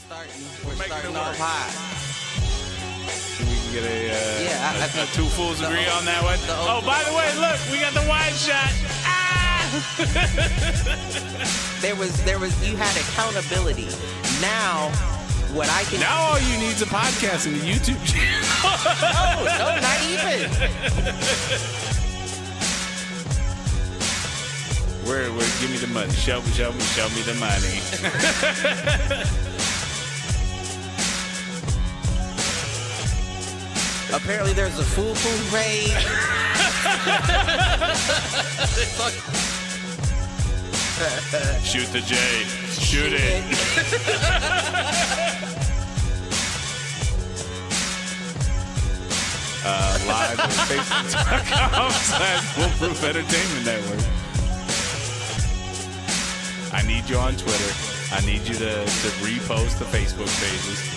We're starting off high. We can get I think two fools agree on that one. Oh, by the way, look, we got the wide shot. there was you had accountability. Now what I can Now all you need is a podcast and a YouTube channel. No, not even. Where give me the money. Show me the money. Apparently there's a Foolproof page. Shoot the J. Shoot it. Live on Facebook.com/Foolproof Entertainment Network. I need you on Twitter. I need you to repost the Facebook pages.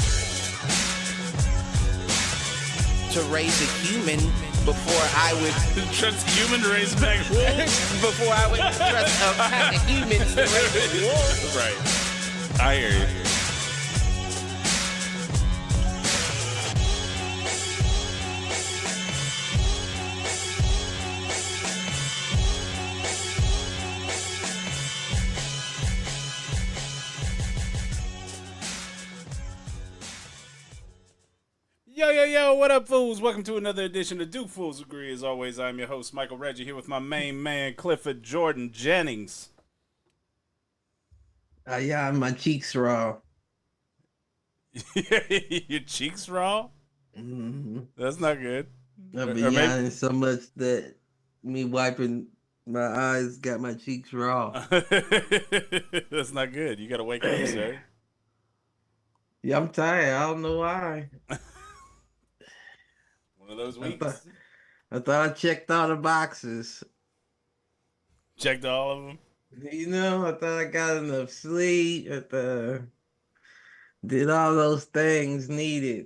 To raise a human before I would trust a human to raise back wolves. before I would trust a pack of humans to raise wolves. Right. I hear you. Yo, what up, fools? Welcome to another edition of Do Fools Agree. As always, I'm your host, Michael Reggie, here with my main man, Clifford Jordan Jennings. Yeah, my cheeks raw. Your cheeks raw? Mm-hmm. That's not good. I've been yawning so much that me wiping my eyes got my cheeks raw. That's not good. You got to wake up, sir. Yeah, I'm tired. I don't know why. One of those weeks. I thought I checked all the boxes. Checked all of them? You know, I thought I got enough sleep. Did all those things needed.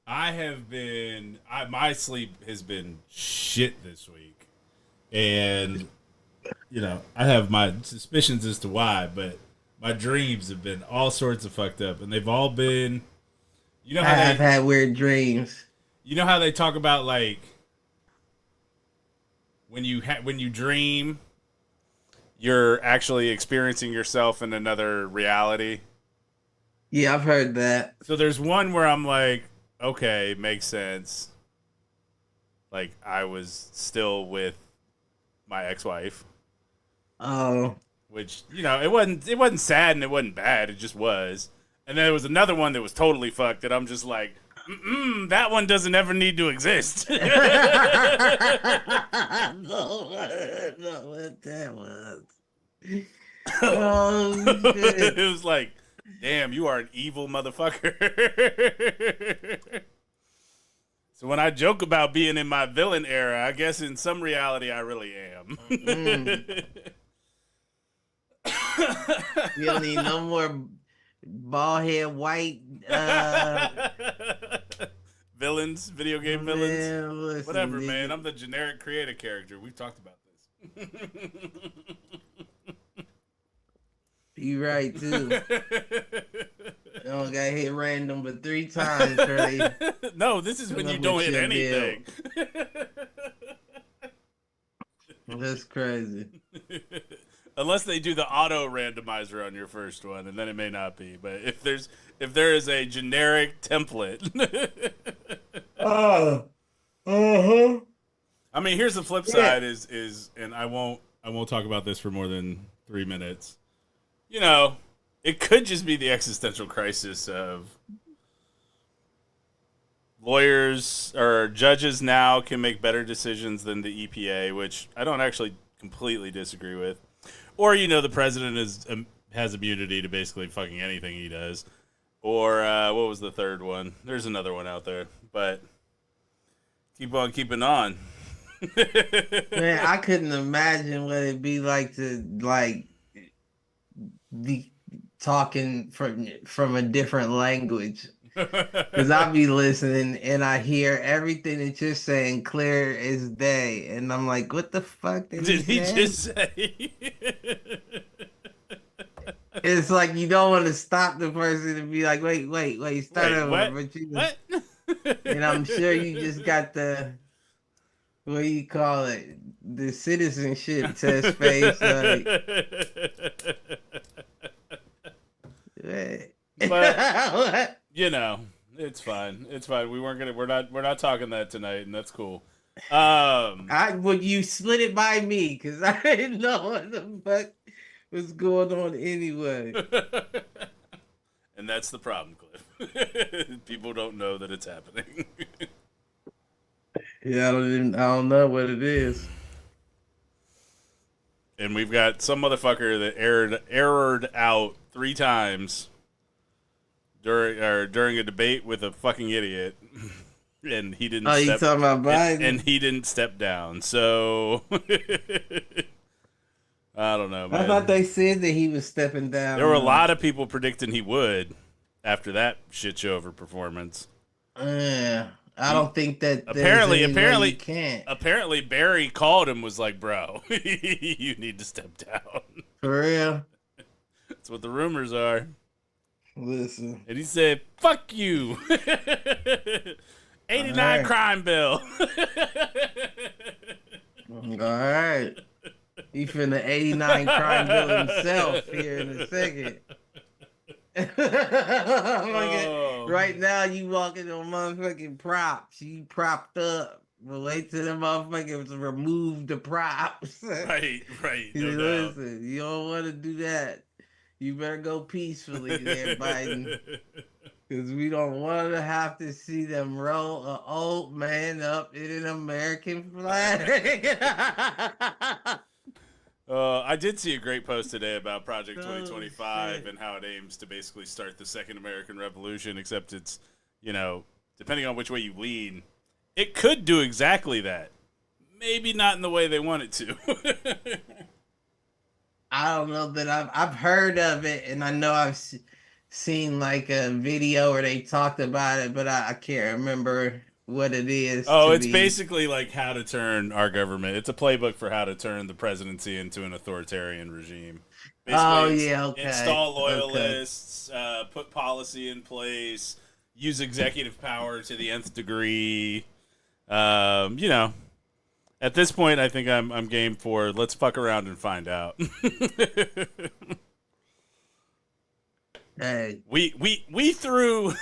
My sleep has been shit this week. And, you know, I have my suspicions as to why, but my dreams have been all sorts of fucked up. And they've all been, you know how I've had weird dreams. You know how they talk about, like, when you dream, you're actually experiencing yourself in another reality? Yeah, I've heard that. So there's one where I'm like, okay, makes sense. Like, I was still with my ex-wife. Oh. Which, you know, it wasn't sad and it wasn't bad, it just was. And then there was another one that was totally fucked that I'm just like, that one doesn't ever need to exist. No, what that was. Oh, shit. It was like, damn, you are an evil motherfucker. So when I joke about being in my villain era, I guess in some reality I really am. You don't need no more bald head white villains, video game villains. Man, Whatever, man. I'm the generic creative character. We've talked about this. You right too. I only got hit random but 3 times, Trey. No, this is when you don't hit anything. That's crazy. Unless they do the auto randomizer on your first one, and then it may not be. But if there is a generic template, I mean, here's the flip side is, and I won't talk about this for more than 3 minutes. You know, it could just be the existential crisis of lawyers or judges now can make better decisions than the EPA, which I don't actually completely disagree with. Or, you know, the president has immunity to basically fucking anything he does. Or, what was the third one? There's another one out there. But keep on keeping on. Man, I couldn't imagine what it'd be like to, like, be talking from a different language. Because I'll be listening and I hear everything that you're saying clear as day. And I'm like, what the fuck did he just say? It's like you don't want to stop the person and be like, wait, start Wait, over. what? But What? and I'm sure you just got the, what do you call it? The citizenship test face. Like, But it's fine. It's fine. We're not talking that tonight, and that's cool. Well, you split it by me because I didn't know what the fuck was going on anyway. And that's the problem, Cliff. People don't know that it's happening. Yeah, I don't know what it is. And we've got some motherfucker that errored out 3 times during a debate with a fucking idiot, and he didn't. Oh, you talking about Biden? And he didn't step down. So I don't know, man. I thought they said that he was stepping down. There were a lot of people predicting he would after that shit show of a performance. I don't think that apparently you can't. Apparently Barry called him, was like, bro, you need to step down. For real? That's what the rumors are. Listen. And he said, fuck you. 89 right. crime bill. All right. He finna 89 crime bill himself here in a second. Right now, you walking on motherfucking props. You propped up. But wait till the motherfuckers remove the props. Right. No Listen, you don't want to do that. You better go peacefully there, Biden. Because we don't want to have to see them roll an old man up in an American flag. I did see a great post today about Project 2025 and how it aims to basically start the second American Revolution, except it's, depending on which way you lean, it could do exactly that. Maybe not in the way they want it to. I don't know that I've heard of it, and I know I've seen like a video where they talked about it, but I can't remember what it is. Oh, it's basically like how to turn our government. It's a playbook for how to turn the presidency into an authoritarian regime. Basically, okay. Install loyalists, put policy in place, use executive power to the nth degree. At this point, I think I'm game for let's fuck around and find out. Hey, we threw.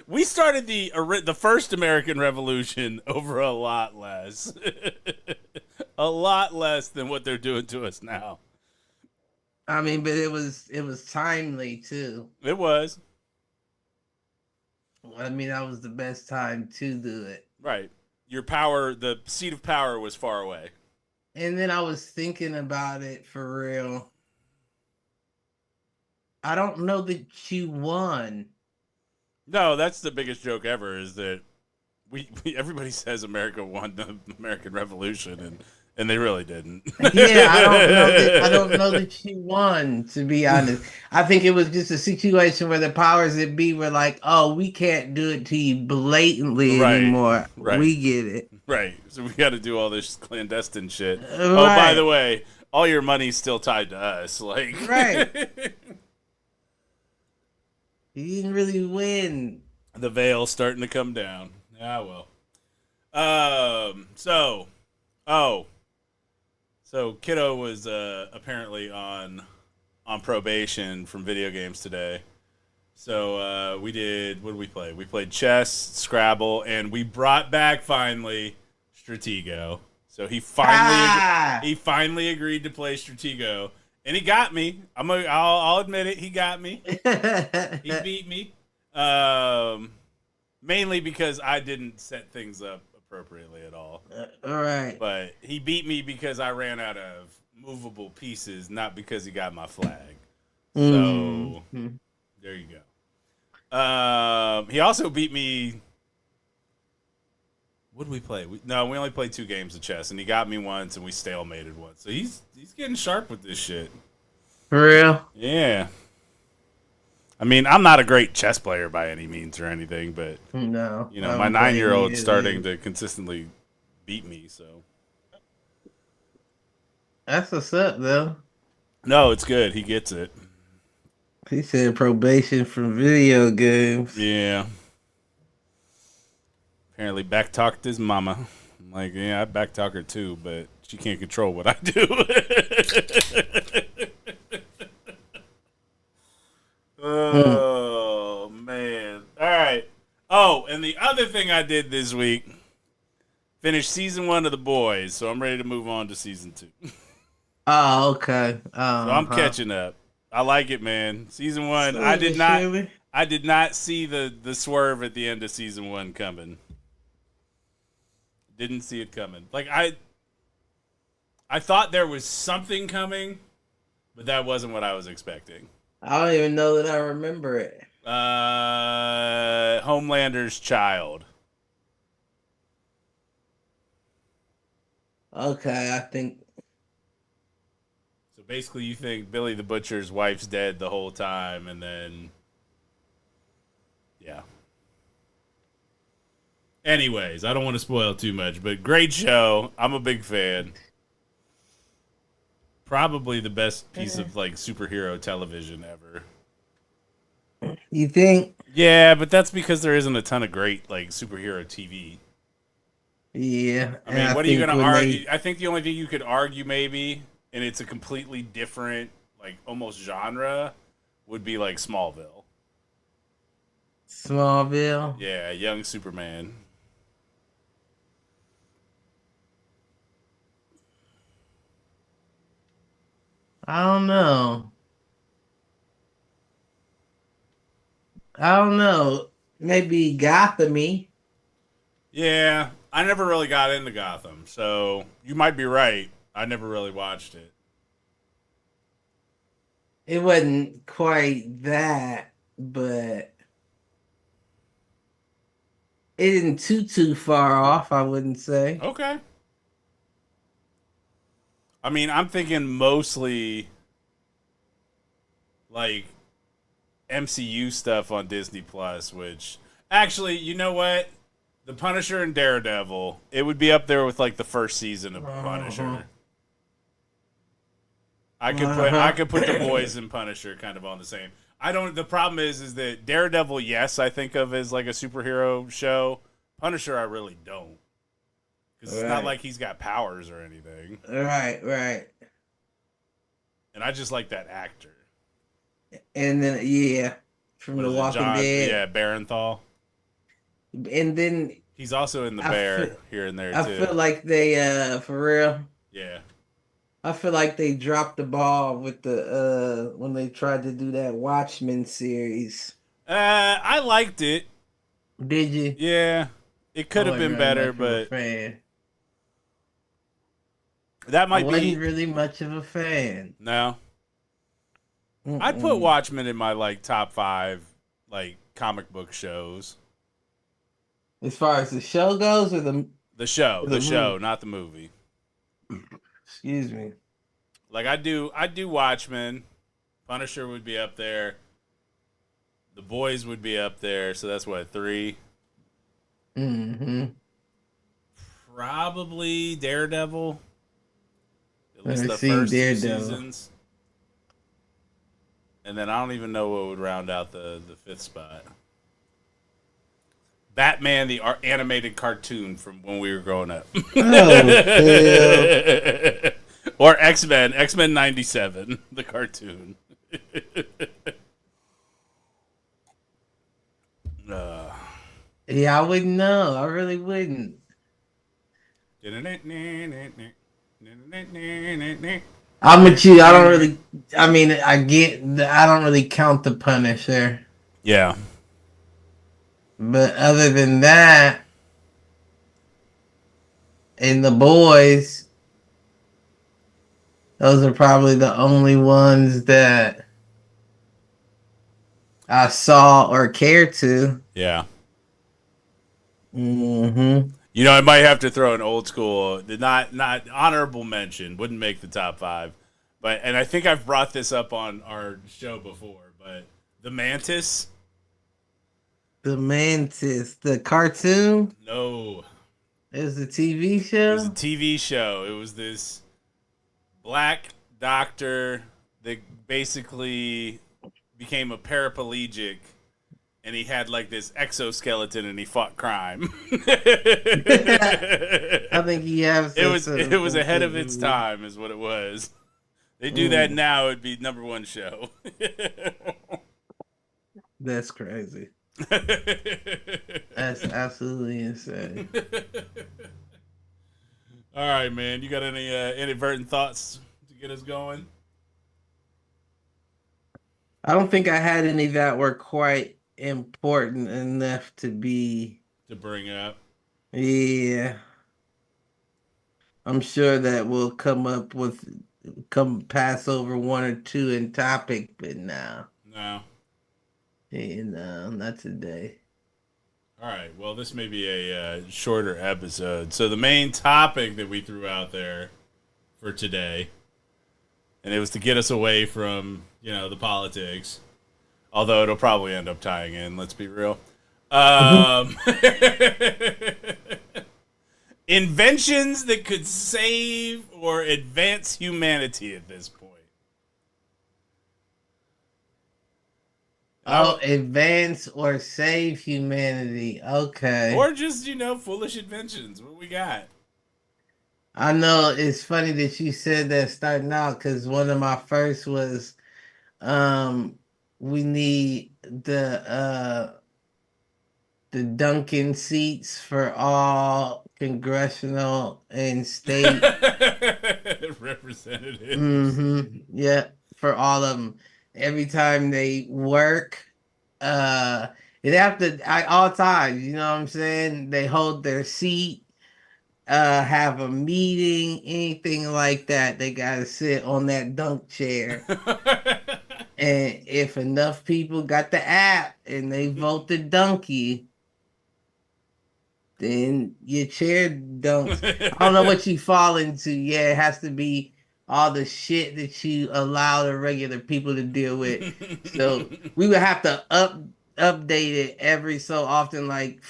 We started the first American Revolution over a lot less. A lot less than what they're doing to us now. I mean, but it was timely too. It was. I mean, that was the best time to do it. Right. Your power, the seat of power was far away. And then I was thinking about it for real. I don't know that you won. No, that's the biggest joke ever, is that we everybody says America won the American Revolution, and they really didn't. Yeah, I don't know that you won, to be honest. I think it was just a situation where the powers that be were like, oh, we can't do it to you blatantly anymore. Right. We get it. Right. So we got to do all this clandestine shit. Right. Oh, by the way, all your money's still tied to us. Like, right. You didn't really win. The veil's starting to come down. Ah, well. So Kiddo was apparently on probation from video games today. So what did we play? We played chess, Scrabble, and we brought back finally Stratego. So he finally agreed to play Stratego. And he got me. I'll admit it. He got me. He beat me. Mainly because I didn't set things up appropriately at all. All right. But he beat me because I ran out of movable pieces, not because he got my flag. So there you go. He also beat me. What did we play? We only played 2 games of chess, and he got me once, and we stalemated once. So he's getting sharp with this shit. For real? Yeah. I mean, I'm not a great chess player by any means or anything, but no, my 9-year-old's starting to consistently beat me. So that's what's up, though. No, it's good. He gets it. He said probation from video games. Yeah. Apparently backtalked his mama. I'm like, yeah, I backtalk her too, but she can't control what I do. Oh, man. All right. Oh, and the other thing I did this week, finished season 1 of The Boys, so I'm ready to move on to season 2. Oh, okay. So I'm catching up. I like it, man. Season 1, I did not see the swerve at the end of season 1 coming. Didn't see it coming. Like I thought there was something coming, but that wasn't what I was expecting. I don't even know that I remember it. Homelander's child. Okay, I think. So basically, you think Billy the Butcher's wife's dead the whole time, and then, yeah. Anyways, I don't want to spoil too much, but great show. I'm a big fan. Probably the best piece of like superhero television ever. You think? Yeah, but that's because there isn't a ton of great like superhero TV. Yeah. I mean, what are you going to argue? I think the only thing you could argue maybe, and it's a completely different like almost genre, would be like Smallville. Smallville? Yeah, young Superman. I don't know. I don't know. Maybe Gotham-y. Yeah, I never really got into Gotham, so you might be right. I never really watched it. It wasn't quite that, but it isn't too far off, I wouldn't say. Okay. I mean, I'm thinking mostly like MCU stuff on Disney Plus, which actually, you know what? The Punisher and Daredevil, it would be up there with like the first season of Punisher. I could put The Boys and Punisher kind of on the same. The problem is that Daredevil, yes, I think of as like a superhero show. Punisher, I really don't. Because it's not like he's got powers or anything. Right. And I just like that actor. And then, yeah, from The Walking Dead. Yeah, Barenthal. And then... He's also in The Bear here and there, too. I feel like they, for real... Yeah. I feel like they dropped the ball with the, when they tried to do that Watchmen series. I liked it. Did you? Yeah. It could have been better, but... That might be. I wasn't really much of a fan. No. I'd put Watchmen in my like top 5 like comic book shows. As far as the show goes, or the show, not the movie. Excuse me. Like I do Watchmen. Punisher would be up there. The Boys would be up there. So that's what, 3. Mm-hmm. Probably Daredevil. At least the first 2 seasons. And then I don't even know what would round out the 5th spot. Batman, the animated cartoon from when we were growing up. Oh, or X-Men 97, the cartoon. Yeah, I wouldn't know. I really wouldn't. I'm with you. I don't really. I mean, I don't really count the Punisher. Yeah. But other than that, and The Boys, those are probably the only ones that I saw or cared to. Yeah. Mm-hmm. You know, I might have to throw an old school, not honorable mention, wouldn't make the top 5, and I think I've brought this up on our show before, but The Mantis. The Mantis, the cartoon? No. It was a TV show? It was a TV show. It was this black doctor that basically became a paraplegic, and he had like this exoskeleton, and he fought crime. I think he has. It was ahead of its time, is what it was. They do that now, it'd be #1 show. That's crazy. That's absolutely insane. All right, man. You got any inadvertent thoughts to get us going? I don't think I had any that were quite important enough to bring up. Yeah. I'm sure that we'll come pass over one or two in topic, but no. No. No, not today. All right. Well, this may be a shorter episode. So the main topic that we threw out there for today, and it was to get us away from, the politics, although it'll probably end up tying in, let's be real. Inventions that could save or advance humanity at this point. Advance or save humanity. Okay. Or just, foolish inventions. What we got? I know it's funny that you said that starting out, because one of my first was we need the Duncan seats for all congressional and state representatives. Mm-hmm. Yeah, for all of them. Every time they work, they have to all times. You know what I'm saying? They hold their seat, have a meeting, anything like that. They gotta sit on that dunk chair. And if enough people got the app and they vote the donkey, then your chair dunks. I don't know what you fall into. Yeah, it has to be all the shit that you allow the regular people to deal with. So we would have to update it every so often, like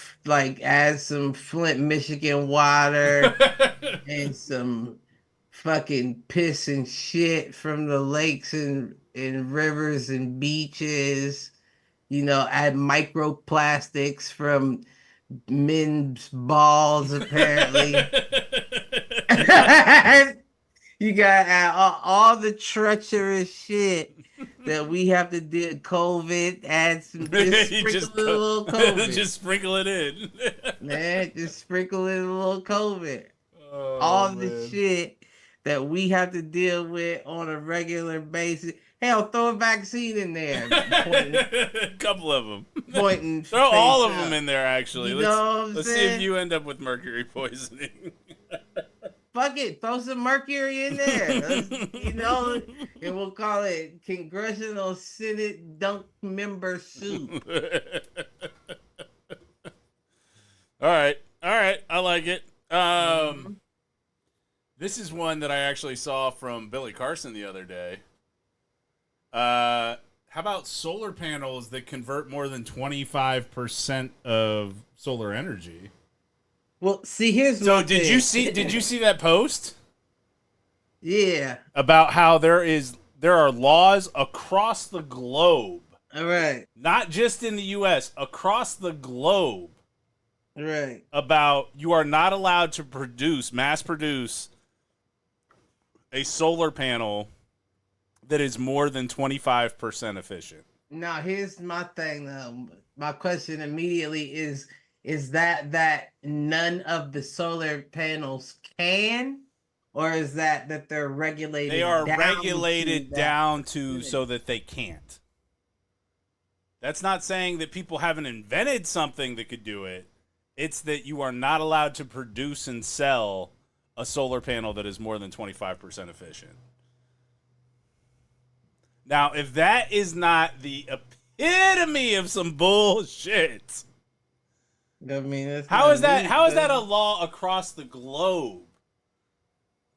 add some Flint, Michigan water and some fucking piss and shit from the lakes and rivers and beaches. Add microplastics from men's balls, apparently. You gotta add all the treacherous shit that we have to do. COVID, add some, just sprinkle a little COVID. Just sprinkle it in. Man, just sprinkle in a little COVID. Oh, all the shit that we have to deal with on a regular basis. Hell, throw a vaccine in there. A couple of them. Pointing. Throw all of them in there, actually. Let's see if you end up with mercury poisoning. Fuck it. Throw some mercury in there. And we'll call it Congressional Senate Dunk Member Soup. All right. I like it. This is one that I actually saw from Billy Carson the other day. How about solar panels that convert more than 25% of solar energy? Well, see, here's did you see that post? Yeah. About how there are laws across the globe. All right. Not just in the US, across the globe. Right. About you are not allowed to mass produce a solar panel that is more than 25% efficient. Now, here's my thing, though. My question immediately is that none of the solar panels can, or is that they're regulated? They are regulated down to so that they can't. That's not saying that people haven't invented something that could do it. It's that you are not allowed to produce and sell a solar panel that is more than 25% efficient. Now, if that is not the epitome of some bullshit, I mean, how is that a law across the globe?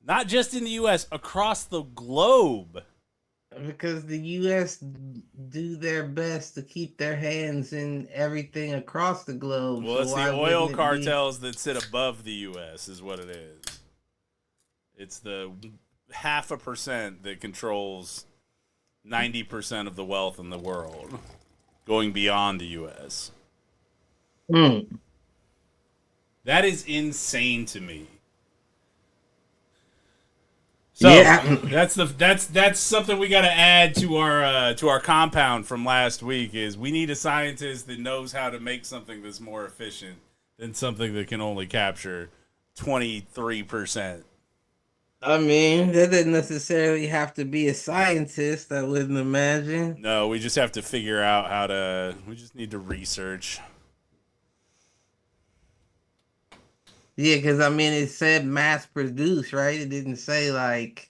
Not just in the U.S., across the globe. Because the U.S. do their best to keep their hands in everything across the globe. Well, it's the oil cartels that sit above the U.S. is what it is. It's the 0.5% that controls 90% of the wealth in the world, going beyond the U.S. Mm. That is insane to me. So Yeah. that's something we got to add to our compound from last week. Is we need a scientist that knows how to make something that's more efficient than something that can only capture 23%. I mean, that doesn't necessarily have to be a scientist, I wouldn't imagine. No, we just have to figure out how to. We just need to research. Yeah, because I mean, it said mass produced, right? It didn't say like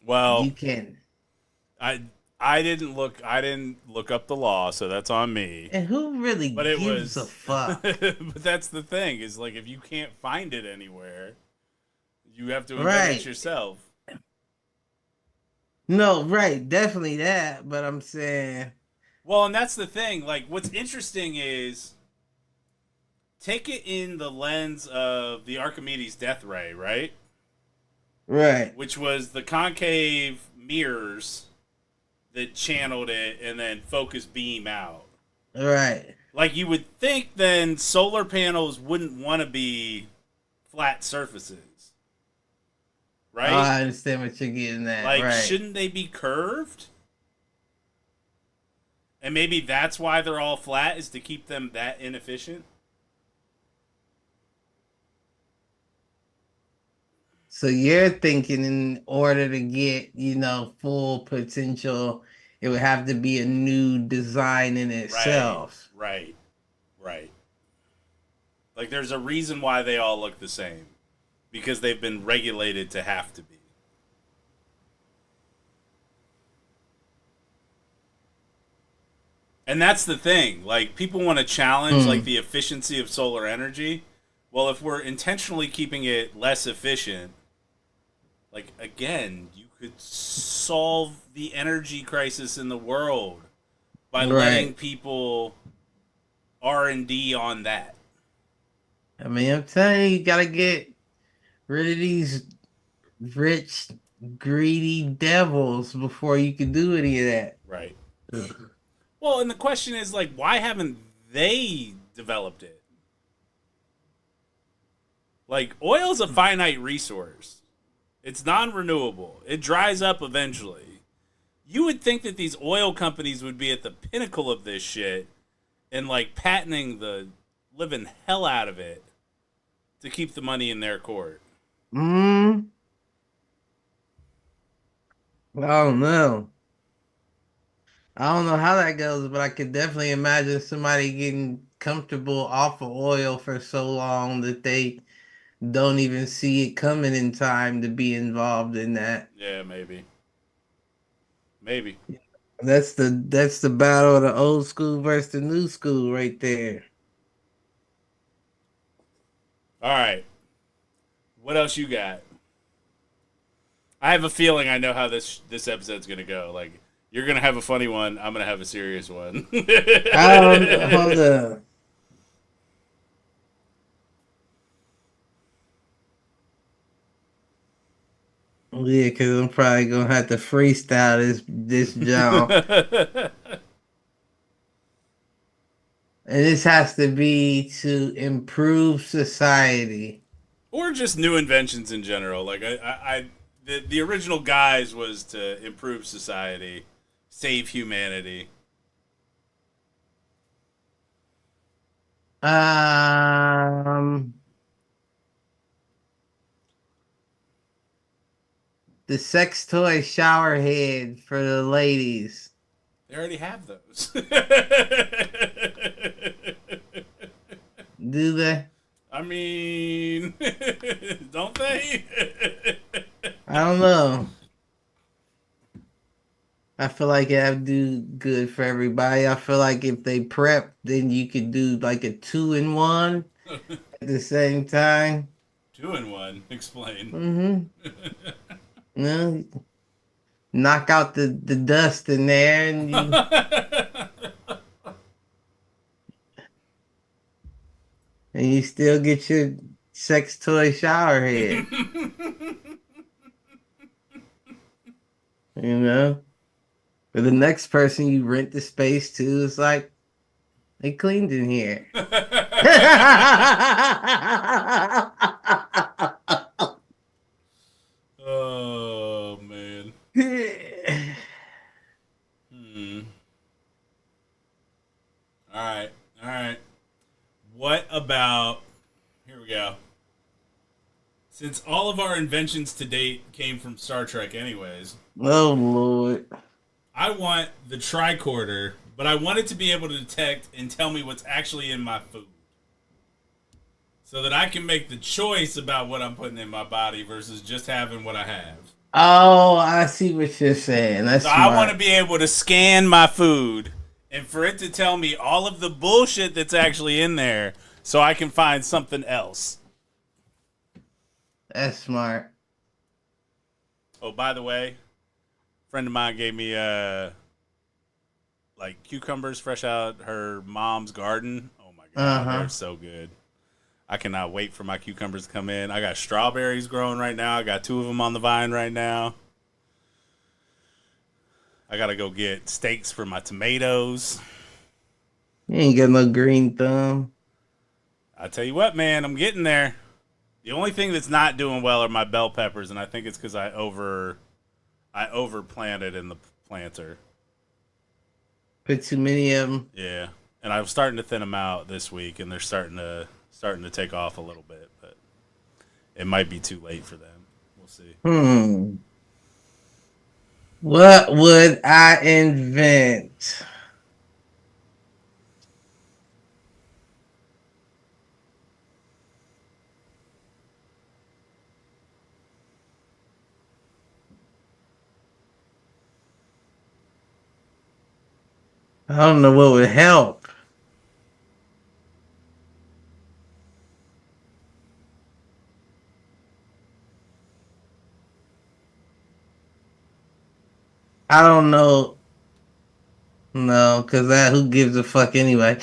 Well, you can. I I didn't look up the law, so that's on me. And who really But it gives a was fuck? but that's the thing is like if you can't find it anywhere, you have to invent it Right. yourself. No, right. Definitely that. But I'm saying, Well, and that's the thing. Like what's interesting is take it in the lens of the Archimedes death ray, right? right, Which was the concave mirrors that channeled it and then focused beam out. right. Like you would think then solar panels wouldn't want to be flat surfaces. Oh, Right? I understand what you're getting at. Like Right. shouldn't they be curved? And maybe that's why they're all flat is to keep them that inefficient? So you're thinking in order to get, full potential, it would have to be a new design in Right. itself. Right. Right. Like there's a reason why they all look the same. Because they've been regulated to have to be. And that's the thing. Like people want to challenge like Mm. the efficiency of solar energy. Well, if we're intentionally keeping it less efficient, like again, you could solve the energy crisis in the world by letting Right. people R&D on that. I mean, I'm telling you, you gotta get rid of these rich, greedy devils before you can do any of that. Right. Ugh. Well, and the question is like why haven't they developed it? Like oil's a finite resource. It's non-renewable. It dries up eventually. You would think that these oil companies would be at the pinnacle of this shit and like patenting the living hell out of it to keep the money in their court. Mm, I don't know. I don't know how that goes, but I could definitely imagine somebody getting comfortable off of oil for so long that they don't even see it coming in time to be involved in that. Yeah, maybe. Maybe. That's the battle of the old school versus the new school right there. All right. What else you got? I have a feeling I know how this episode's gonna go. Like you're gonna have a funny one. I'm gonna have a serious one. I don't hold up. Yeah, because I'm probably gonna have to freestyle this jump. And this has to be to improve society. Or just new inventions in general. Like the original guise was to improve society, save humanity. Um, the sex toy shower head for the ladies. They already have those. Do they? I mean, don't they? I don't know. I feel like it would do good for everybody. I feel like if they prep, then you could do like a 2-in-1 at the same time. 2-in-1. Explain. Mm-hmm. No, knock out the dust in there, and you still get your sex toy shower head. You know. For the next person you rent the space to, it's like, they cleaned in here. Oh man. Hmm. All right. All right. What about? Here we go. Since all of our inventions to date came from Star Trek, anyways, Oh Lord. I want the tricorder, but I want it to be able to detect and tell me what's actually in my food, so that I can make the choice about what I'm putting in my body versus just having what I have. Oh, I see what you're saying. That's So I want smart. to be able to scan my food and for it to tell me all of the bullshit that's actually in there so I can find something else. That's smart. Oh, by the way, a friend of mine gave me like cucumbers fresh out her mom's garden. Oh my god, Uh-huh. they're so good. I cannot wait for my cucumbers to come in. I got strawberries growing right now. I got 2 of them on the vine right now. I gotta go get steaks for my tomatoes. You ain't got no green thumb. I tell you what, man, I'm getting there. The only thing that's not doing well are my bell peppers, and I think it's because I overplanted in the planter. Put too many of them. Yeah, and I was starting to thin them out this week, and they're starting to take off a little bit, but it might be too late for them. We'll see. What would I invent? I don't know what would help. I don't know. No, because that who gives a fuck anyway?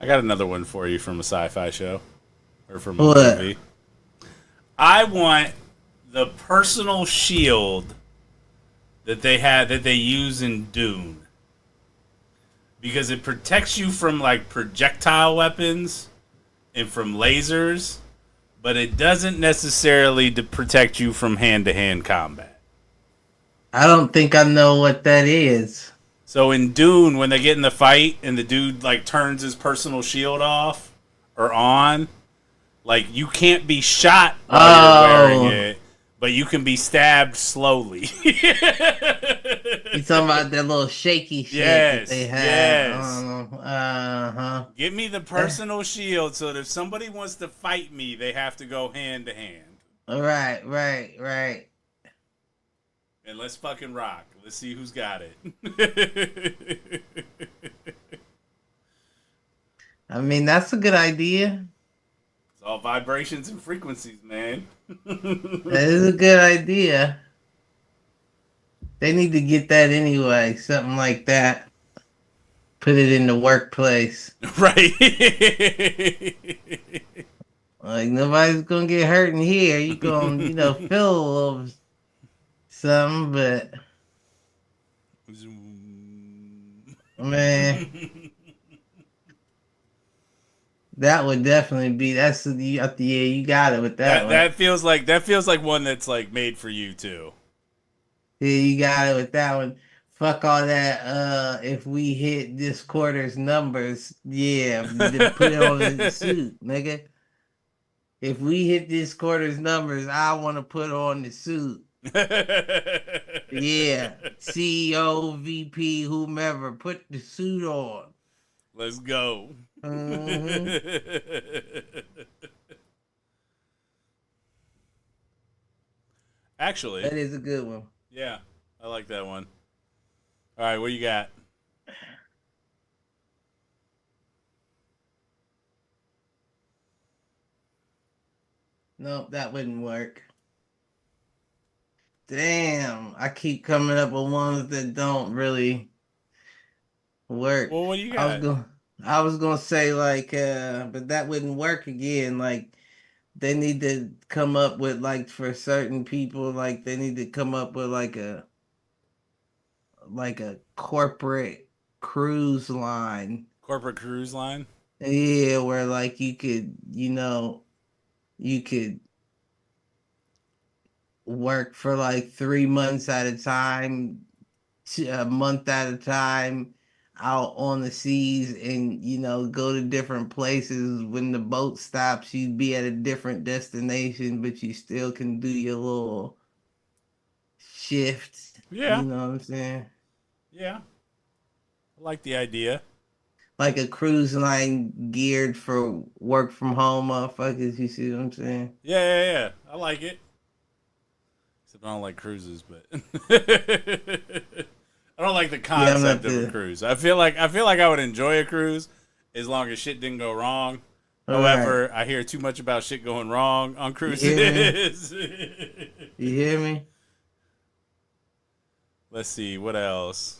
I got another one for you from a sci-fi show or from a What? movie. I want the personal shield that they use in Dune, because it protects you from like projectile weapons and from lasers, but it doesn't necessarily protect you from hand-to-hand combat. I don't think I know what that is. So in Dune, when they get in the fight and the dude like turns his personal shield off or on, like you can't be shot while you're wearing it, but you can be stabbed slowly. You talking about that little shaky shit that they have? Yes. Uh-huh. Give me the personal shield so that if somebody wants to fight me, they have to go hand to hand. Right. And let's fucking rock. Let's see who's got it. I mean, that's a good idea. It's all vibrations and frequencies, man. That is a good idea. They need to get that anyway. Something like that. Put it in the workplace. Right. Like, nobody's gonna get hurt in here. You gonna, feel a little something, but man, that would definitely be. You got it with that one. That feels like one that's like made for you too. Yeah, you got it with that one. Fuck all that. If we hit this quarter's numbers, yeah, put it on the suit, nigga. If we hit this quarter's numbers, I want to put on the suit. Yeah, CEO, VP, whomever, put the suit on. Let's go. Actually, That is a good one. yeah, I like that one. All right, what do you got? Nope, that wouldn't work. Damn, I keep coming up with ones that don't really work. Well, what do you got? I was gonna say like, but that wouldn't work again. Like they need to come up with like for certain people, like they need to come up with like a corporate cruise line. Corporate cruise line. Yeah, where like you could, you could work for like 3 months at a time, a month at a time out on the seas and go to different places. When the boat stops, you'd be at a different destination, but you still can do your little shift. Yeah. You know what I'm saying? Yeah. I like the idea. Like a cruise line geared for work from home motherfuckers, you see what I'm saying? Yeah. I like it. Except I don't like cruises, but I don't like the concept of a cruise. I feel like I would enjoy a cruise as long as shit didn't go wrong. However, right. I hear too much about shit going wrong on cruises. You hear me? Let's see, what else?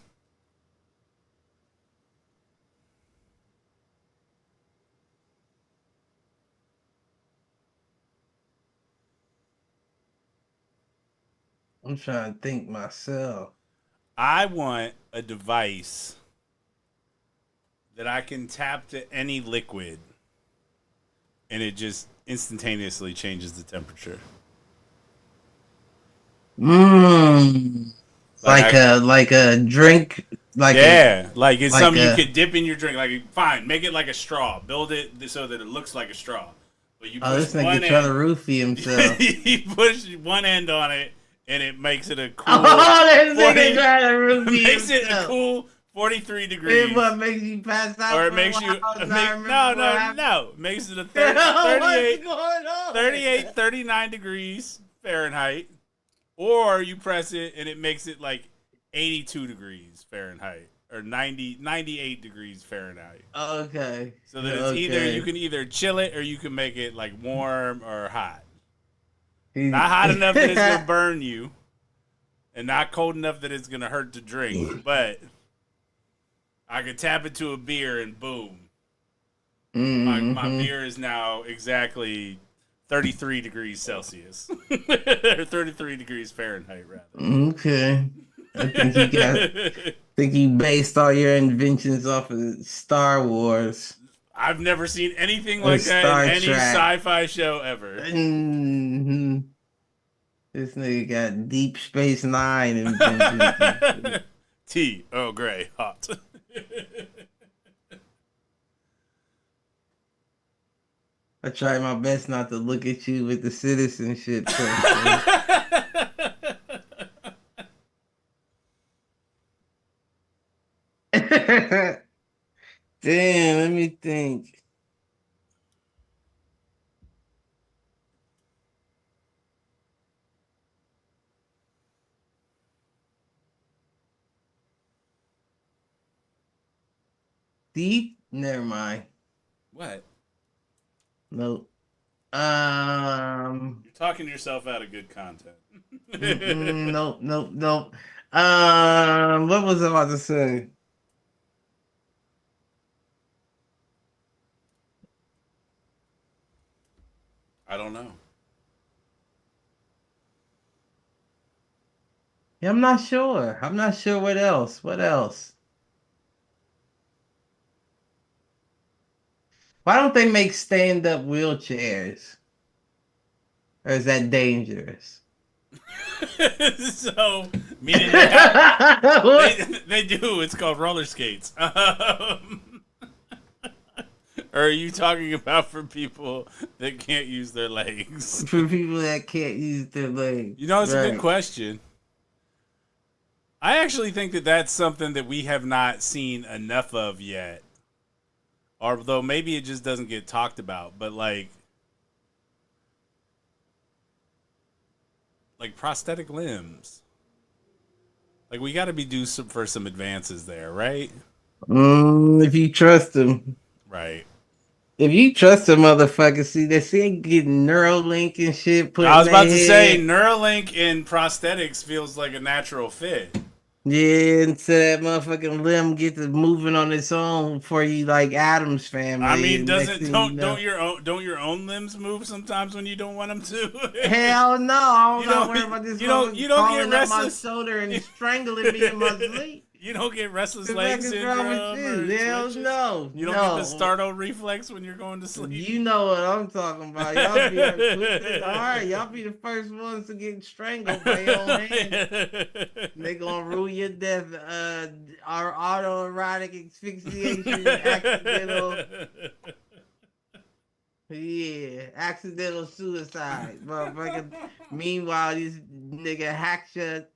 I'm trying to think myself. I want a device that I can tap to any liquid and it just instantaneously changes the temperature. Like a drink. Like it's something you could dip in your drink. Like, fine, make it like a straw. Build it so that it looks like a straw. But you push this nigga trying to roofie himself. You push one end on it, and it makes it a cool. This nigga trying to roofie makes himself. It a cool 43 degrees. It what makes you pass out. Or it makes you no. Makes it a 38, 39 degrees Fahrenheit. Or you press it and it makes it like 82 degrees Fahrenheit or 98 degrees Fahrenheit. Okay. So that it's you can either chill it or you can make it like warm or hot. Not hot enough that it's gonna burn you, and not cold enough that it's gonna hurt to drink. But I could tap into a beer and boom, my beer is now exactly 33 degrees Celsius, or 33 degrees Fahrenheit, rather. Okay. I think you based all your inventions off of Star Wars. I've never seen anything like that in any sci-fi show ever. Mm-hmm. This nigga got Deep Space Nine inventions. Tea, Earl Grey, hot. I try my best not to look at you with the citizenship. Damn, let me think. Deep? Never mind. What? Nope. You're talking yourself out of good content. Nope. What was I about to say? I don't know. Yeah, I'm not sure. What else? Why don't they make stand-up wheelchairs? Or is that dangerous? So, meaning they do. It's called roller skates. Or are you talking about for people that can't use their legs? For people that can't use their legs. You know, it's a good question. I actually think that that's something that we have not seen enough of yet. Although maybe it just doesn't get talked about. But like prosthetic limbs. Like, we got to be due for some advances there, right? If you trust them. Right. If you trust a motherfucker, see, they say getting Neuralink and shit. I was about to say, Neuralink in prosthetics feels like a natural fit. Yeah, until that motherfucking limb gets to moving on its own for you, like Adam's I family. mean, And next doesn't thing you know, don't your own limbs move sometimes when you don't want them to? hell no, I don't you gotta don't worry about this you motherfucker don't get crawling up my restless. shoulder and strangling me in my sleep. You don't get restless The fuck leg is wrong with syndrome you? or Hell twitches. no, You don't get the no. startle reflex when you're going to sleep. You know what I'm talking about. Y'all be all right. Y'all be the first ones to get strangled by your own hands. They gonna rule your death. Our autoerotic asphyxiation, accidental. Yeah, accidental suicide, motherfucker. Meanwhile, this nigga hacked your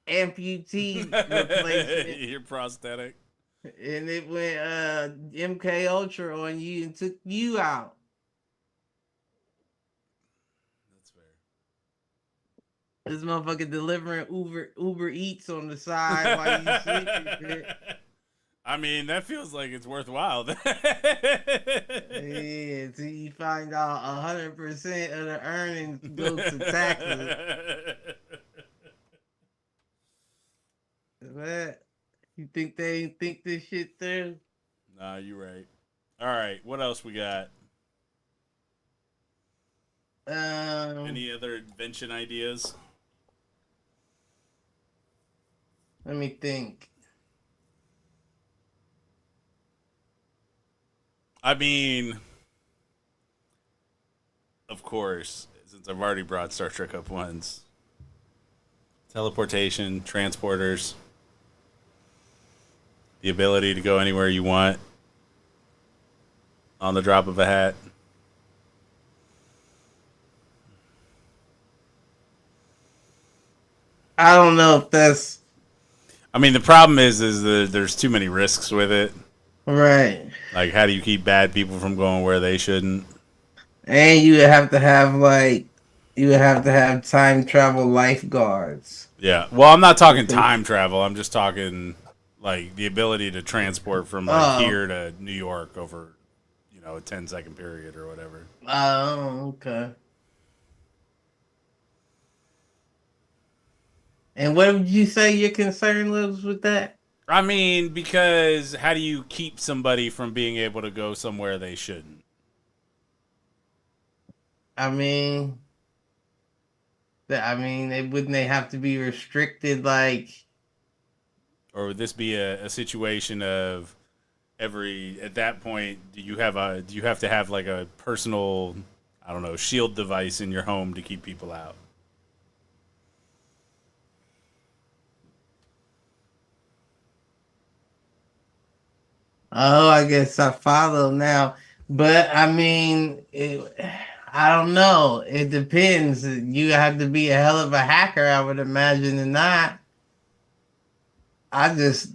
amputee replacement. Your prosthetic. And it went MK Ultra on you and took you out. That's fair. This motherfucker delivering Uber Eats on the side while you sleep and shit. I mean, that feels like it's worthwhile. Yeah, till you find out 100% of the earnings go to taxes. What? You think they ain't think this shit through? Nah, you're right. All right, what else we got? Any other invention ideas? Let me think. I mean, of course, since I've already brought Star Trek up once, teleportation, transporters, the ability to go anywhere you want on the drop of a hat. I don't know if that's I mean, the problem is there's too many risks with it. right. Like, how do you keep bad people from going where they shouldn't? And you would have to have time travel lifeguards. Yeah. Well, I'm not talking time travel. I'm just talking like the ability to transport from like Oh. here to New York over, a 10-second period or whatever. Oh, okay. And what would you say your concern was with that? I mean, because how do you keep somebody from being able to go somewhere they shouldn't? I mean, wouldn't they have to be restricted? Like, Or would this be a situation of at that point, do you have to have like a personal, I don't know, shield device in your home to keep people out? oh, I guess I follow now. But I mean, I don't know. It depends. You have to be a hell of a hacker, I would imagine, and not. I just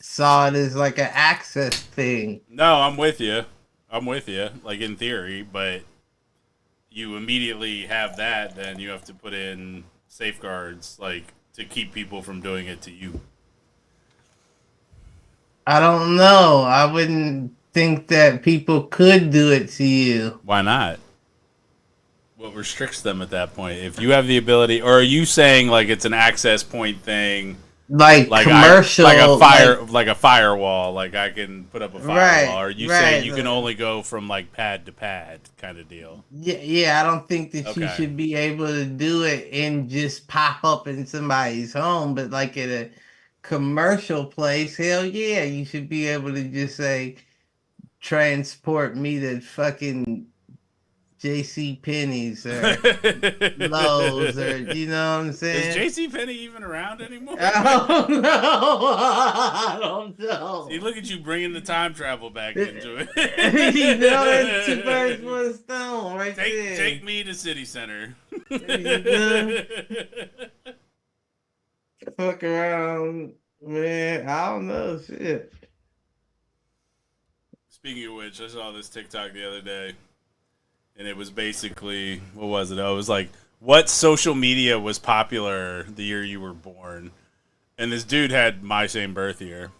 saw it as like an access thing. No, I'm with you. Like in theory, but you immediately have that, then you have to put in safeguards, like to keep people from doing it to you. I don't know. I wouldn't think that people could do it to you. Why not? What restricts them at that point? If you have the ability, or are you saying like it's an access point thing? Like commercial, like a firewall. Like I can put up a firewall. Right, Or are you right. saying you can only go from like pad to pad kind of deal? Yeah. I don't think that you Okay. should be able to do it and just pop up in somebody's home, but like at a commercial place, hell yeah, you should be able to just say, transport me to fucking J.C. Penney's or Lowe's, or you know what I'm saying? Is JCPenney even around anymore? I don't know. I don't know. See, look at you bringing the time travel back into it. You know, that's two birds, one stone right there. Take me to City Center. Fuck around, man. I don't know. Shit. Speaking of which, I saw this TikTok the other day, and it was basically, what was it? Oh, it was like, what social media was popular the year you were born? And this dude had my same birth year,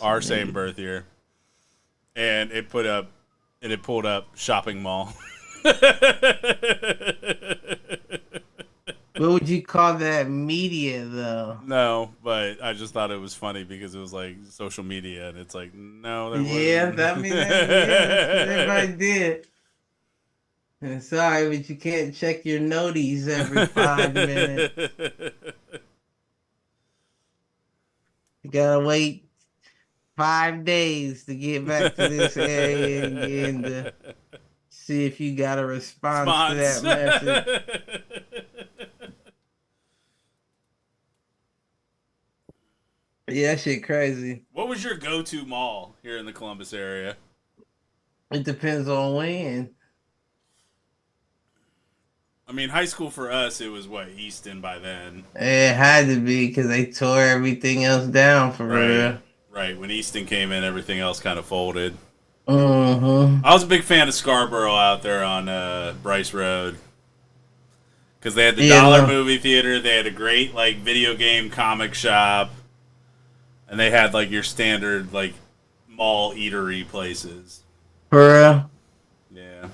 our same birth year, and it pulled up shopping mall. What would you call that media though? No, but I just thought it was funny because it was like social media, and it's like, no, there Yeah, wasn't. I mean, yeah, that's what everybody did. And sorry, but you can't check your noties every 5 minutes. You gotta wait 5 days to get back to this area again to see if you got a response to Response. that message. Yeah, that shit crazy. What was your go-to mall here in the Columbus area? It depends on when. I mean, high school for us, it was what, Easton by then. It had to be because they tore everything else down for Right. real. Right. When Easton came in, everything else kind of folded. Mm-hmm. I was a big fan of Scarborough out there on Bryce Road. Because they had the Dollar movie theater, they had a great like video game comic shop, and they had like your standard like mall eatery places. For real. Yeah.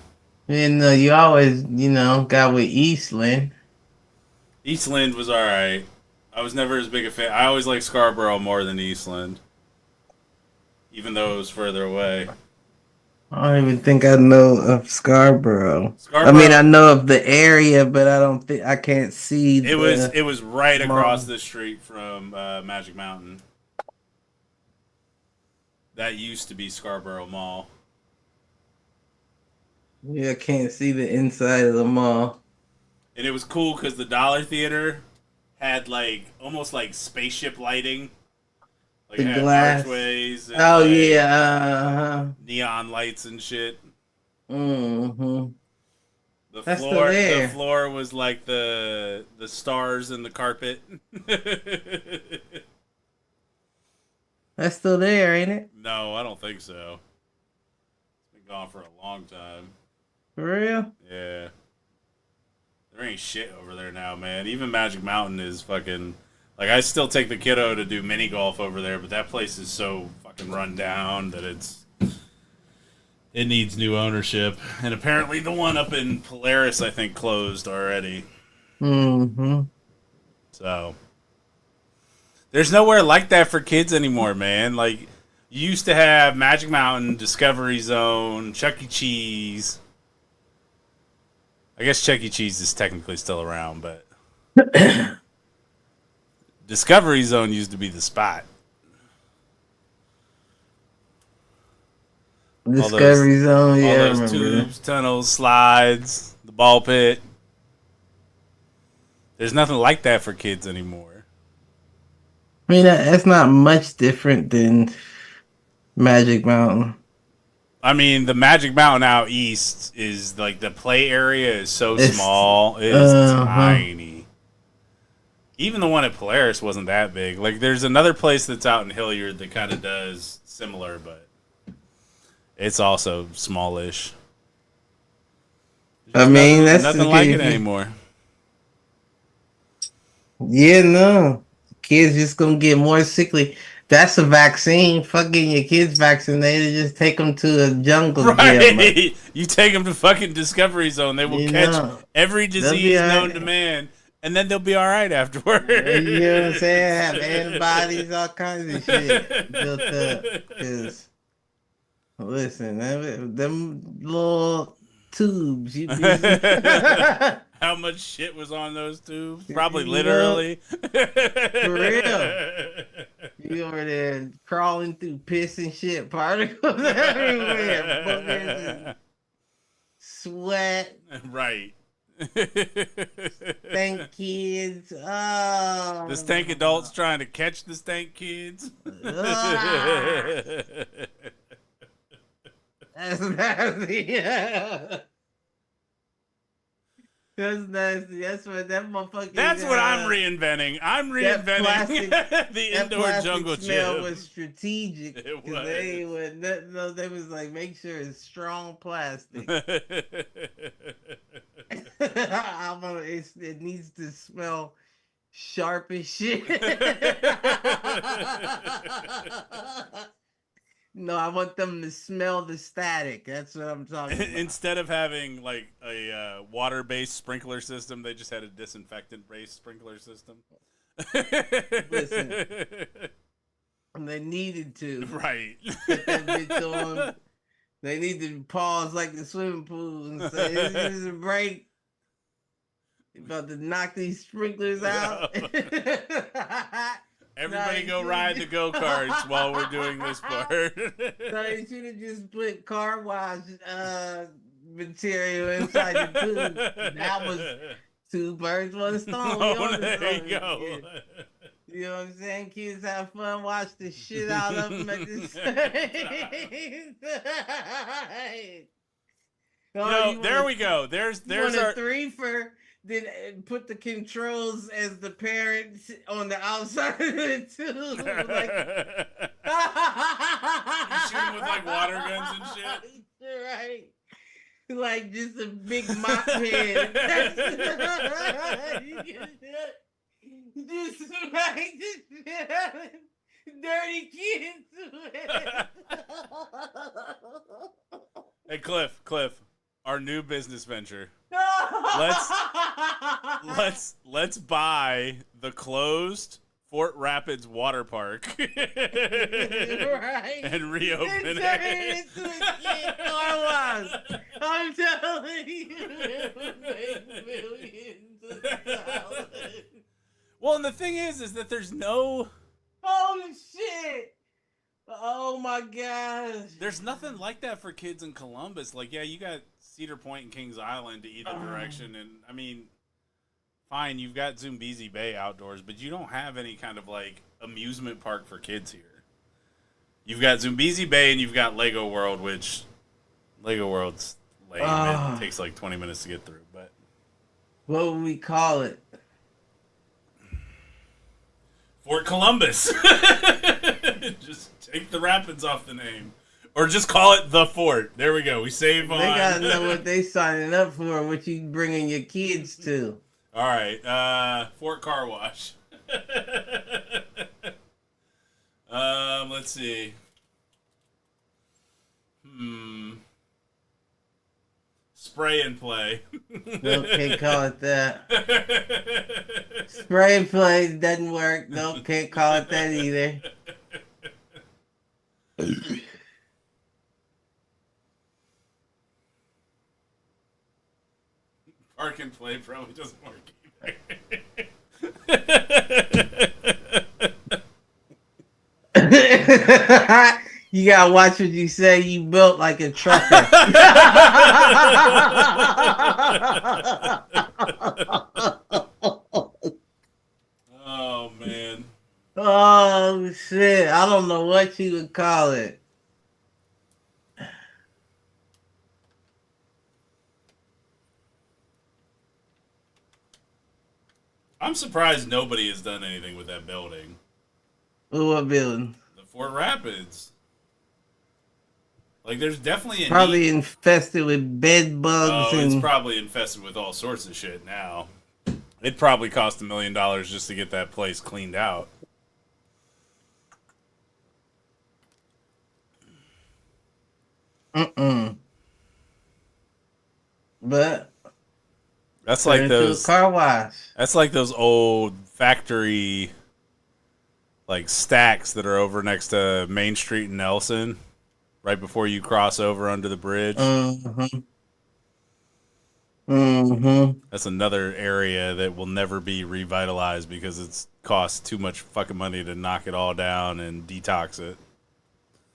And you always, got with Eastland. Eastland was alright. I was never as big a fan. I always liked Scarborough more than Eastland. Even though it was further away. I don't even think I know of Scarborough. Scarborough, I mean, I know of the area, but I can't see. It was right across the street from Magic Mountain. That used to be Scarborough Mall. Yeah, I can't see the inside of the mall. And it was cool because the Dollar Theater had like almost like spaceship lighting. Like The it had glass. archways and Oh like yeah. neon lights and shit. Mm-hmm. The That's still floor there. the floor was like the stars in the carpet. That's still there, ain't it? No, I don't think so. It's been gone for a long time. For real? Yeah. There ain't shit over there now, man. Even Magic Mountain is fucking... Like, I still take the kiddo to do mini golf over there, but that place is so fucking run down that it needs new ownership. And apparently the one up in Polaris, I think, closed already. Mm-hmm. So... There's nowhere like that for kids anymore, man. Like, you used to have Magic Mountain, Discovery Zone, Chuck E. Cheese. I guess Chuck E. Cheese is technically still around, but Discovery Zone used to be the spot. Discovery Zone, yeah, All I those remember. tubes, tunnels, slides, the ball pit. There's nothing like that for kids anymore. I mean, that's not much different than Magic Mountain. I mean, the Magic Mountain out east is like the play area is so small. It is tiny. Even the one at Polaris wasn't that big. Like, there's another place that's out in Hilliard that kind of does similar, but it's also smallish. I mean, that's nothing like it anymore. Yeah, no. Kids just gonna get more sickly. That's a vaccine. Fucking your kids vaccinated. Just take them to a jungle gym. Right. You take them to fucking Discovery Zone. They will catch every disease known to man, and then they'll be all right afterward. You know what I'm saying? Have antibodies, all kinds of shit built up. Cause listen, them little tubes. How much shit was on those tubes? Probably literally. For real. You over there crawling through piss and shit particles everywhere. Boogers and sweat. Right. Stank kids. Oh. The stank adults trying to catch the stank kids. That's nasty. That's nasty. That's what that motherfucker. That's what I'm reinventing. I'm reinventing the indoor jungle smell gym. was strategic. It was. They was like, make sure it's strong plastic. It needs to smell sharp as shit. No, I want them to smell the static. That's what I'm talking about. Instead of having like a water-based sprinkler system, they just had a disinfectant-based sprinkler system. Listen, they needed to. Right. Put that bitch on. They need to pause like the swimming pool and say, "This is a break. You about to knock these sprinklers out." Everybody go ride the go-karts while we're doing this part. So they should have just put car wash material inside the tube. That was 2 birds, 1 stone. Oh, there you go. You know what I'm saying? Kids have fun, watch the shit out of them at the same time. No, there we go. There's our 3 for. Then put the controls as the parents on the outside of it too. Like, you shoot them with like water guns and shit. Right. Like just a big mop head. Just smack the shit out of dirty kids. Hey Cliff, our new business venture. Let's buy the closed Fort Rapids water park Right. and reopen and it. turn it into a kid car wash. I'm telling you, make millions of dollars. Well, and the thing is that there's no. Holy shit! Oh my gosh! There's nothing like that for kids in Columbus. Like, yeah, you got Cedar Point and Kings Island to either direction, and I mean, fine, you've got Zumbizi Bay outdoors, but you don't have any kind of like amusement park for kids here. You've got Zumbizi Bay and you've got Lego World, which Lego World's lame. It takes like 20 minutes to get through, but what would we call it? Fort Columbus. Just take the rapids off the name. Or just call it the Fort. There we go. We save on. They gotta know what they signing up for and what you bringing your kids to. All right. Fort Car Wash. Let's see. Spray and play. Nope, can't call it that. Spray and play doesn't work. Nope, can't call it that either. Park and play probably doesn't work either. You gotta watch what you say. You built like a trucker. Oh man. Oh shit! I don't know what you would call it. I'm surprised nobody has done anything with that building. What building? The Fort Rapids. Like, there's definitely probably infested with bed bugs. It's probably infested with all sorts of shit now. It probably cost $1 million just to get that place cleaned out. But that's like those car wash. That's like those old factory like stacks that are over next to Main Street in Nelson, right before you cross over under the bridge. That's another area that will never be revitalized because it's cost too much fucking money to knock it all down and detox it.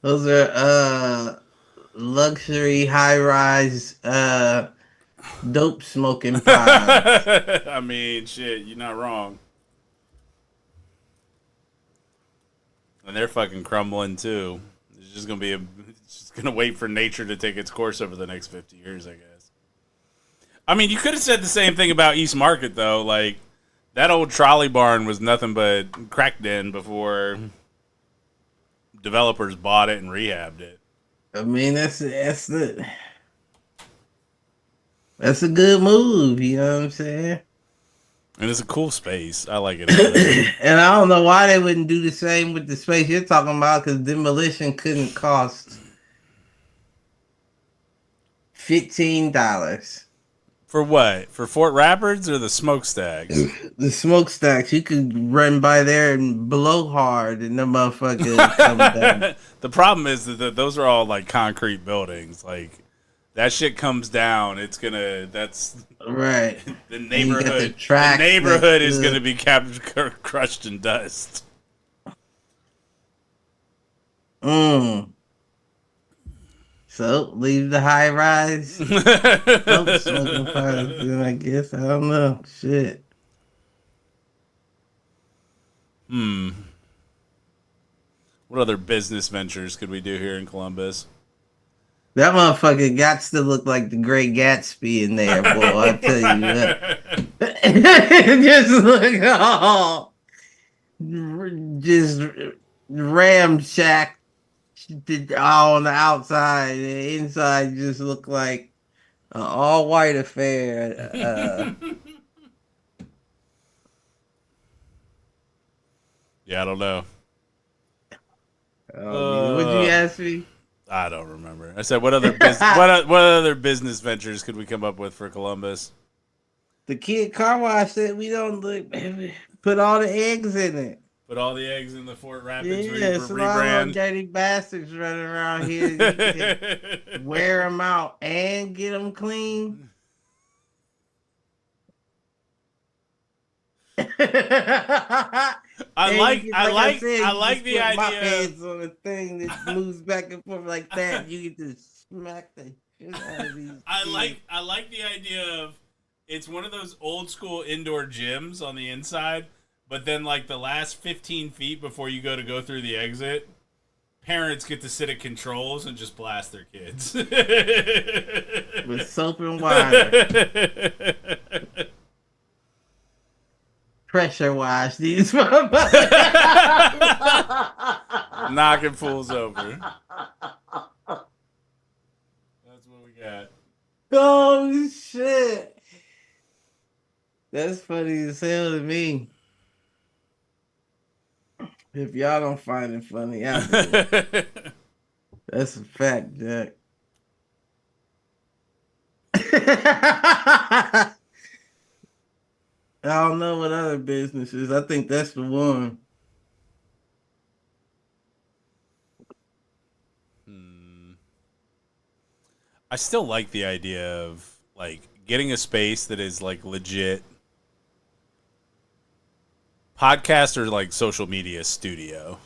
Those are luxury high-rise dope smoking pods. I mean, shit, you're not wrong. And they're fucking crumbling too. It's just gonna wait for nature to take its course over the next 50 years, I guess. I mean, you could have said the same thing about East Market though. Like, that old trolley barn was nothing but crack den before developers bought it and rehabbed it. I mean, that's a good move. You know what I'm saying? And it's a cool space. I like it. And I don't know why they wouldn't do the same with the space you're talking about, because demolition couldn't cost $15. For what? For Fort Rapids or the smokestacks? The smokestacks, you could run by there and blow hard, and the motherfucker come down. The problem is that those are all like concrete buildings. Like that shit comes down, it's gonna. That's right. The neighborhood. The neighborhood is gonna be crushed in dust. So leave the high rise. Don't smoking fires, then I guess. I don't know. Shit. What other business ventures could we do here in Columbus? That motherfucker got to look like the Great Gatsby in there, boy. I tell you that. Just look all, just ramshack all on the outside. The inside just looked like an all-white affair. Yeah, I don't know. Would you ask me? I don't remember. I said, what other what other business ventures could we come up with for Columbus? The kid car wash said we don't put all the eggs in it. Put all the eggs in the Fort Rapids rebrand. Dirty bastards running around here. You can wear them out and get them clean. I like the idea. My hands on a thing that moves back and forth like that. You get to smack the shit out of these. I like the idea of it's one of those old school indoor gyms on the inside, but then like the last 15 feet before you go through the exit, parents get to sit at controls and just blast their kids with soap and water. Pressure wash these motherfuckers. Knocking fools over. That's what we got. Oh shit. That's funny as hell to me. If y'all don't find it funny, I do. That's a fact, Jack. I don't know what other businesses. I think that's the one. I still like the idea of like getting a space that is like legit podcast or like social media studio.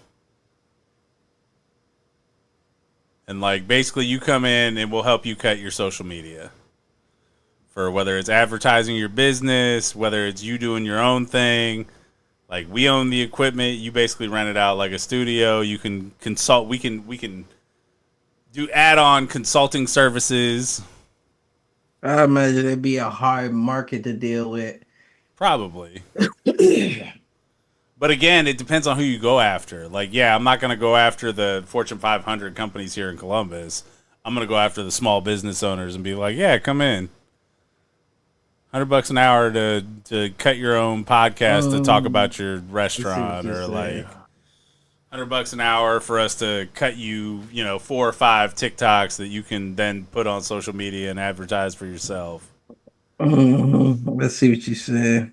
And like basically you come in and we'll help you cut your social media. For whether it's advertising your business, whether it's you doing your own thing. Like we own the equipment, you basically rent it out like a studio. You can consult, we can do add-on consulting services. I imagine it'd be a hard market to deal with. Probably. But again, it depends on who you go after. Like, yeah, I'm not going to go after the Fortune 500 companies here in Columbus. I'm going to go after the small business owners and be like, yeah, come in. $100 an hour to cut your own podcast to talk about your restaurant, or like $100 an hour for us to cut you, 4 or 5 TikToks that you can then put on social media and advertise for yourself. Let's see what you said.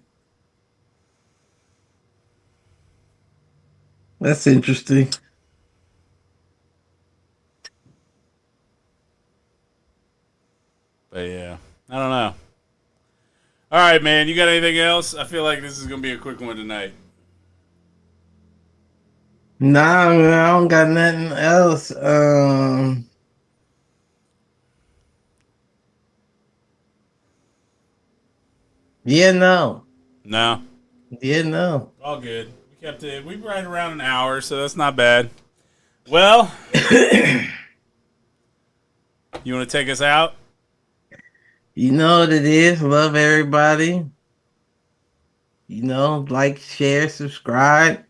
That's interesting. But yeah, I don't know. All right, man. You got anything else? I feel like this is going to be a quick one tonight. Nah, man, I don't got nothing else. Yeah, no. No. Yeah, no. All good. We kept it. We were right around an hour, so that's not bad. Well, you want to take us out? You know what it is. Love everybody. Like, share, subscribe.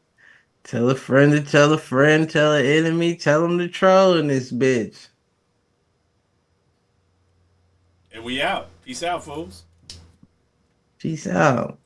Tell a friend to tell a friend. Tell an enemy. Tell them to troll in this bitch. And we out. Peace out, fools. Peace out.